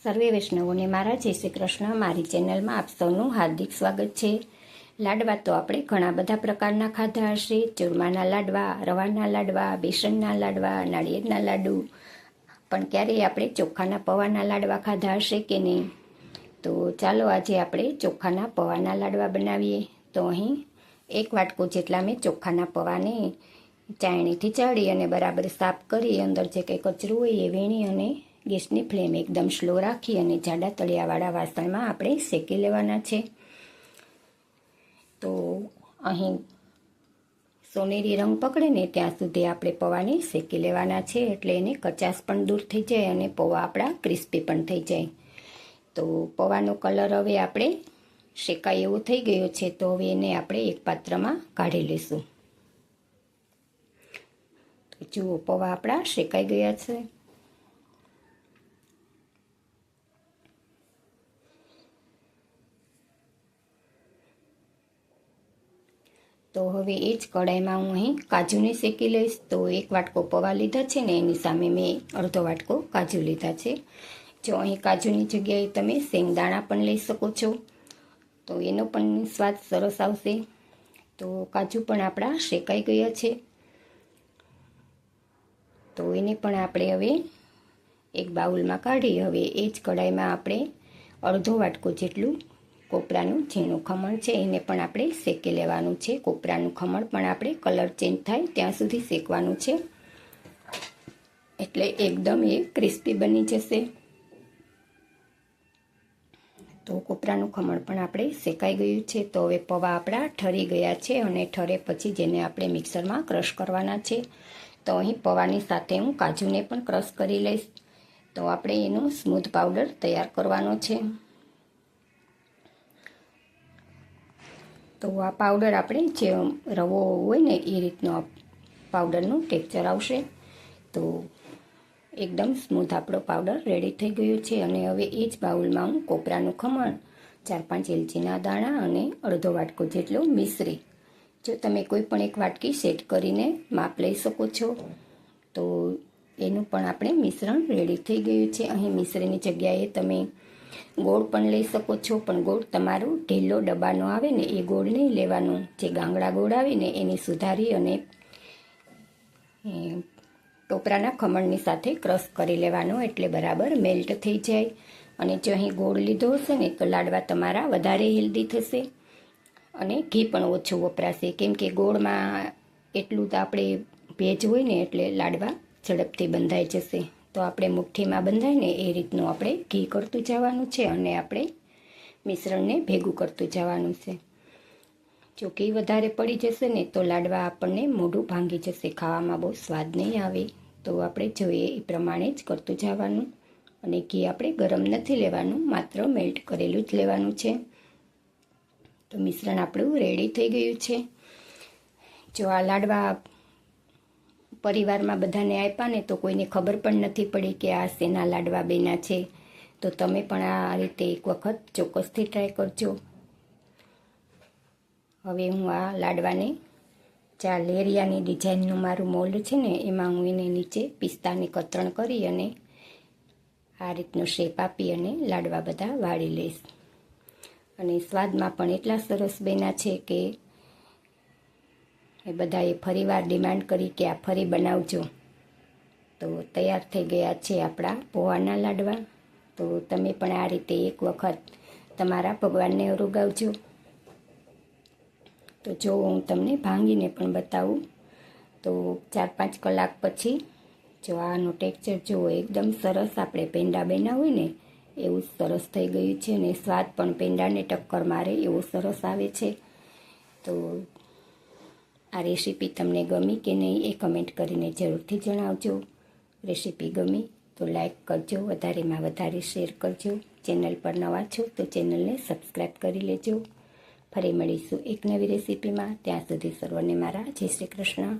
સર્વે વૈષ્ણવોને મારા જય શ્રી કૃષ્ણ. મારી ચેનલમાં આપ સૌનું હાર્દિક સ્વાગત છે. લાડવા તો આપણે ઘણા બધા પ્રકારના ખાધા હશે. ચૂરમાના લાડવા, રવાના લાડવા, બેસનના લાડવા, નાળિયેરના લાડુ, પણ ક્યારેય આપણે ચોખાના પૌંઆના લાડવા ખાધા હશે કે નહીં? તો ચાલો આજે આપણે ચોખાના પૌંઆના લાડવા બનાવીએ. તો અહીં 1 વાટકો જેટલા મેં ચોખાના પૌંઆને ચાળણીથી ચાળી અને બરાબર સાફ કરી અંદર જે કંઈ કચરું હોય એ વીણી અને ગેસની ફ્લેમ એકદમ સ્લો રાખી અને જાડા તળિયાવાળા વાસણમાં આપણે શેકી લેવાના છે. તો અહીં સોનેરી રંગ પકડે ને ત્યાં સુધી આપણે પૌંઆને શેકી લેવાના છે, એટલે એને કચાશ પણ દૂર થઈ જાય અને પૌંઆ આપણા ક્રિસ્પી પણ થઈ જાય. તો પૌંઆનો કલર હવે આપણે શેકાય એવો થઈ ગયો છે, તો હવે એને આપણે એક પાત્રમાં કાઢી લઈશું. તો જુઓ, પૌંઆ આપણા શેકાઈ ગયા છે. તો હવે એ જ કઢાઈમાં હું અહીં કાજુને શેકી લઈશ. તો 1 વાટકો પૌંઆ લીધા છે ને એની સામે મેં અડધો વાટકો કાજુ લીધા છે. જો અહીં કાજુની જગ્યાએ તમે શેંગદાણા પણ લઈ શકો છો, તો એનો પણ સ્વાદ સરસ આવશે. તો કાજુ પણ આપણા શેકાઈ ગયા છે, તો એને પણ આપણે હવે એક બાઉલમાં કાઢી હવે એ જ કઢાઈમાં આપણે અડધો વાટકો જેટલું કોપરાનું ઝીણું ખમણ છે એને પણ આપણે શેકી લેવાનું છે. કોપરાનું ખમણ પણ આપણે કલર ચેન્જ થાય ત્યાં સુધી શેકવાનું છે, એટલે એકદમ એ ક્રિસ્પી બની જશે. તો કોપરાનું ખમણ પણ આપણે શેકાઈ ગયું છે. તો હવે પૌંઆ આપણા ઠરી ગયા છે અને ઠરે પછી જેને આપણે મિક્સરમાં ક્રશ કરવાના છે. તો અહીં પૌંઆની સાથે હું કાજુને પણ ક્રશ કરી લઈશ. તો આપણે એનો સ્મૂથ પાવડર તૈયાર કરવાનો છે. તો આ પાવડર આપણે જે રવો હોય ને એ રીતનો પાવડરનું ટેક્સચર આવશે. તો એકદમ સ્મૂથ આપણો પાવડર રેડી થઈ ગયો છે. અને હવે એ જ બાઉલમાં હું કોપરાનું ખમણ, 4-5 એલચીના દાણા અને અડધો વાટકો જેટલો મિશ્રી, જો તમે કોઈ પણ એક વાટકી સેટ કરીને માપ લઈ શકો છો. તો એનું પણ આપણે મિશ્રણ રેડી થઈ ગયું છે. અહીં મિશ્રીની જગ્યાએ તમે ગોળ પણ લઈ શકો છો, પણ ગોળ તમારું ઢીલો ડબ્બાનો આવે ને એ ગોળ નહીં લેવાનું. જે ગાંગડા ગોળ આવે ને એને સુધારી અને ટોપરાના ખમણની સાથે ક્રશ કરી લેવાનો, એટલે બરાબર મેલ્ટ થઈ જાય. અને જો અહીં ગોળ લીધો હશે ને તો લાડવા તમારા વધારે હેલ્ધી થશે અને ઘી પણ ઓછું વપરાશે, કેમ કે ગોળમાં એટલું તો આપણે ભેજ હોય ને એટલે લાડવા ઝડપથી બંધાઈ જશે. તો આપણે મુઠ્ઠીમાં બંધાય ને એ રીતનું આપણે ઘી કરતું જવાનું છે અને આપણે મિશ્રણને ભેગું કરતું જવાનું છે. જો ઘી વધારે પડી જશે ને તો લાડવા આપણને મોઢું ભાંગી જશે, ખાવામાં બહુ સ્વાદ નહીં આવે. તો આપણે જોઈએ એ પ્રમાણે જ કરતું જવાનું. અને ઘી આપણે ગરમ નથી લેવાનું, માત્ર મેલ્ટ કરેલું જ લેવાનું છે. તો મિશ્રણ આપણું રેડી થઈ ગયું છે. જો આ લાડવા પરિવારમાં બધાને આપ્યા ને તો કોઈને ખબર પણ નથી પડી કે આ શેના લાડવા બેના છે. તો તમે પણ આ રીતે એક વખત ચોક્કસથી ટ્રાય કરજો. હવે હું આ લાડવાને લેરિયાની ડિઝાઇનનું મારું મોલ્ડ છે ને એમાં હું એને નીચે પિસ્તાની કતરણ કરી અને આ રીતનો શેપ આપી અને લાડવા બધા વાળી લઈશ. અને સ્વાદમાં પણ એટલા સરસ બન્યા છે કે એ બધાએ ફરીવાર ડિમાન્ડ કરી કે આ ફરી બનાવજો. તો તૈયાર થઈ ગયા છે આપણા પૌંઆના લાડવા. તો તમે પણ આ રીતે એક વખત તમારા ભગવાનને અરુગાવજો. તો જો હું તમને ભાંગીને પણ બતાવું, તો 4-5 કલાક પછી જો આનું ટેક્સચર જુઓ, એકદમ સરસ આપણે પેંડા બન્યા હોય ને એવું સરસ થઈ ગયું છે. અને સ્વાદ પણ પેંડાને ટક્કર મારે એવો સરસ આવે છે. તો આ રેસીપી તમને ગમી કે નહીં એ કમેન્ટ કરીને જરૂરથી જણાવજો. રેસીપી ગમી તો લાઈક કરજો, વધારેમાં વધારે શેર કરજો. ચેનલ પર નવા છો તો ચેનલને સબસ્ક્રાઈબ કરી લેજો. ફરી મળીશું એક નવી રેસીપીમાં. ત્યાં સુધી સર્વને મારા જય શ્રી કૃષ્ણ.